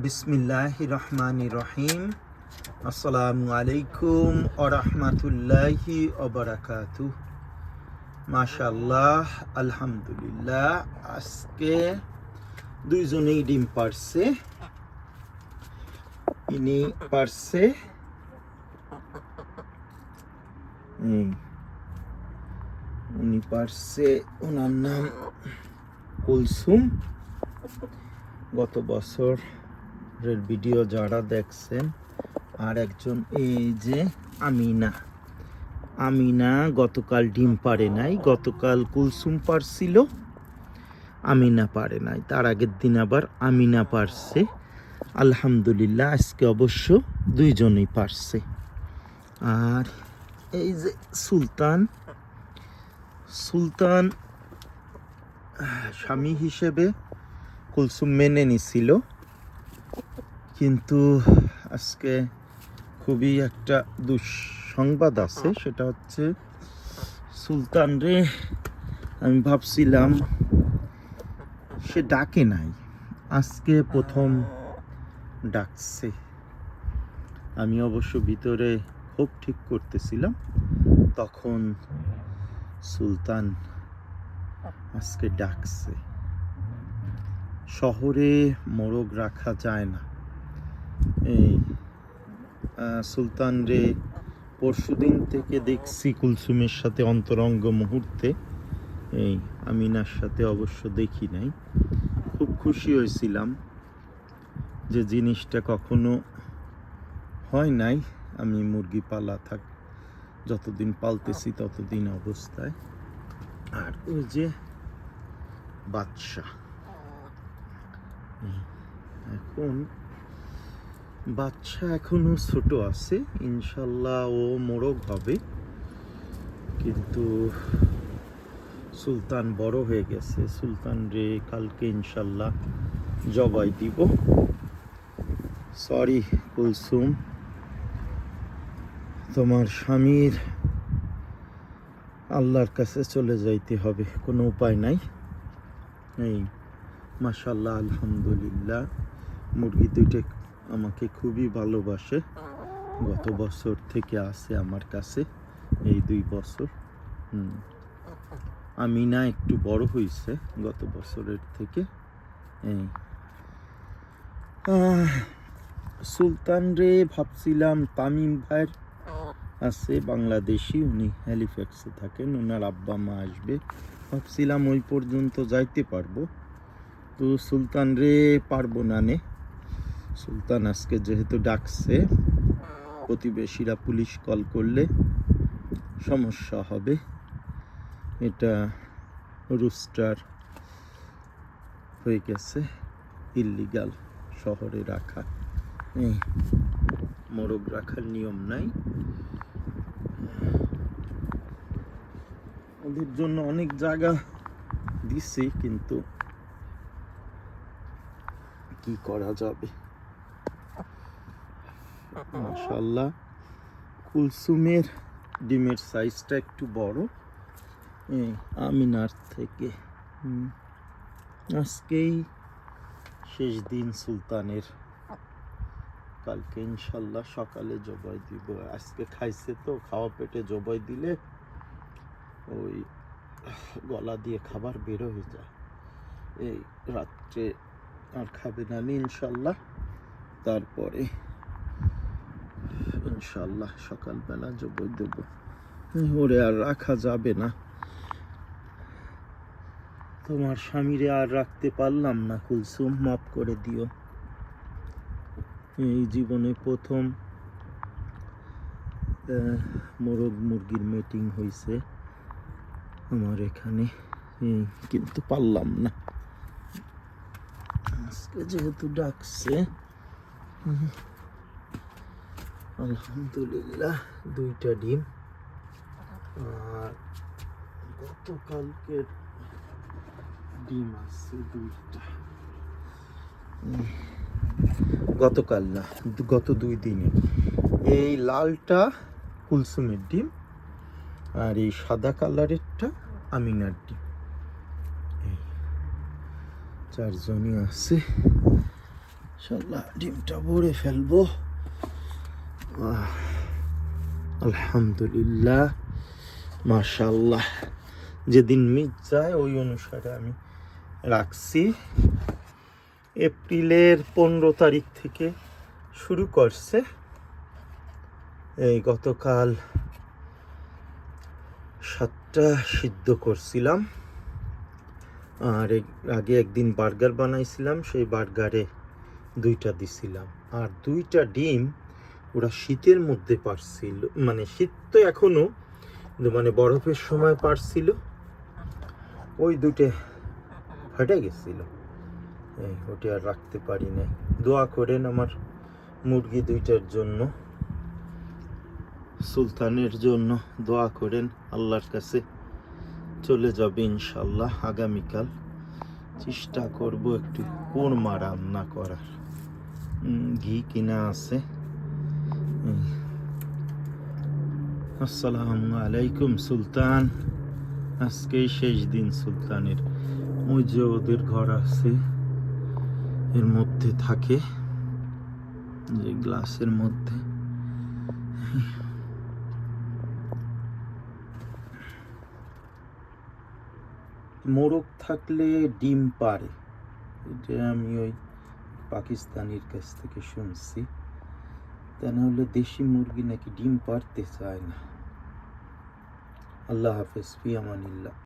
বিসমিল্লাহির রহমানির রহিম। আসসালামু আলাইকুম ওয়া রাহমাতুল্লাহি ওয়া বারাকাতুহু। মাশাআল্লাহ, আলহামদুলিল্লাহ। আজকে দুইজনেই ডিম পারছে। ইনি পারছে, উনি পারছে। ওনার নাম কুলসুম। গত বছরের ভিডিও যারা দেখছেন, আর একজন এই যে আমিনা গতকাল ডিম পারে নাই। গতকাল কুলসুম পারছিল, আমিনা পারে নাই। তার আগের দিন আবার আমিনা পারছে। আলহামদুলিল্লাহ, আজকে অবশ্য দুইজনেই পারছে। আর এই যে সুলতান স্বামী হিসেবে কুলসুম মেনে নিছিল, কিন্তু আজকে খুবই একটা দুঃসংবাদ আছে। সেটা হচ্ছে সুলতান রে আমি ভাবছিলাম সে ডাকে নাই, আজকে প্রথম ডাকছে। আমি অবশ্য ভিতরে খুব ঠিক করতেছিলাম, তখন সুলতান আজকে ডাকছে। শহরে মোরগ রাখা যায় না। এই সুলতান রে পরশুদিন থেকে দেখছি কুলসুমের সাথে অন্তরঙ্গ মুহূর্তে, এই আমিনার সাথে অবশ্য দেখি নাই। খুব খুশি হয়েছিলাম যে জিনিসটা কখনো হয় নাই। আমি মুরগি পালা যতদিন পালতেছি ততদিন অবস্থায়। আর ওই যে বাদশা, এখন বাচ্চা এখনো ছোট আছে, ইনশাল্লাহ ও মোরগ হবে। কিন্তু সুলতান বড় হয়ে গেছে। সুলতান রে কালকে ইনশাল্লাহ জবাই দিব। সরি কুলসুম, তোমার স্বামীর আল্লাহর কাছে চলে যাইতে হবে, কোনো উপায় নাই। এই মাশাআল্লাহ, আলহামদুলিল্লাহ, মুরগি দুইটা আমাকে খুবই ভালোবাসে। গত বছর থেকে আছে আমার কাছে, এই 2 বছর। আমিনা একটু বড় হয়েছে গত বছরের থেকে। এই সুলতান রে ভাবছিলাম তামিম ভাইয়ের আছে, বাংলাদেশি, উনি হ্যালিফ্যাক্সে থাকেন, ওনার আব্বা মা আসবে। ভাবছিলাম ওই পর্যন্ত যাইতে পারবো, তো সুলতান রে পারবো না নে। সুলতান আজকে যেহেতু ডাকছে, প্রতিবেশীরা পুলিশ কল করলে সমস্যা হবে। এটা রুস্টার হয়ে গেছে, ইল্লিগাল শহরে রাখা। মোরগ রাখার নিয়ম নাই। ওদের জন্য অনেক জায়গা দিছি, কিন্তু কি করা যাবে। মাশাআল্লাহ, কুলসুমের ডিমের সাইজটা একটু বড় আমিনার থেকে। আজকেই শেষ দিন সুলতানের, কালকে ইনশাল্লাহ সকালে জবাই দিব। আজকে খাইছে তো, খাওয়া পেটে জবাই দিলে ওই গলা দিয়ে খাবার বের হয়ে যায়। এই রাত্রে আর খাবে না ইনশাল্লাহ, তারপরে ইনশাল্লাহ সকালবেলা জবাই দেব। ওরে আর রাখা যাবে না। তোমার স্বামীরে আর রাখতে পারলাম না কুলসুম, মাফ করে দিও। এই জীবনে প্রথম মোরগ মুরগির মিটিং হয়েছে আমার এখানে, কিন্তু পারলাম না। আজকে যেহেতু ডাকছে, আলহামদুলিল্লাহ 2টা ডিম। আর গতকালকের ডিম আছে 2টা, গতকাল না, গত 2 দিনে। এই লালটা কুলসুমের ডিম, আর এই সাদা কালারেরটা আমিনার ডিম। 4 জনই আছে। ইনশাল্লাহ ডিমটা ভরে ফেলবো। আলহামদুলিল্লাহ, মাশাআল্লাহ। যেদিন মিট যায় ওই অনুসারে আমি রাখছি। এপ্রিলের 15 তারিখ থেকে শুরু করছে। এই গতকাল 7টা সিদ্ধ করছিলাম, আর আগে একদিন বার্গার বানাইছিলাম, সেই বার্গারে 2টা দিছিলাম। আর 2টা ডিম ওরা শীতের মধ্যে পারছিল, মানে শীত তো এখনো, মানে বরফের সময় পারছিল, ওই 2টে ফাটে গেছিল। ওটা আর রাখতে পারি না। দোয়া করেন আমার মুরগি 2টার জন্য, সুলতানের জন্য দোয়া করেন। আল্লাহর কাছে চলে যাবে ইনশাল্লাহ আগামীকাল। চেষ্টা করব একটু কোরমা রান্না করার। ঘি কিনা আছে। আসসালামু আলাইকুম সুলতান। আজকেই শেষ দিন সুলতানের। ওই যে ওদের ঘর আছে, এর মধ্যে থাকে, যে গ্লাসের মধ্যে। মোরগ থাকলে ডিম পারে, এটা আমি ওই পাকিস্তানির কাছ থেকে শুনছি। তা নাহলে দেশি মুরগি নাকি ডিম পারতে চায় না। আল্লাহ হাফেজ, ফি আমানিল্লাহ।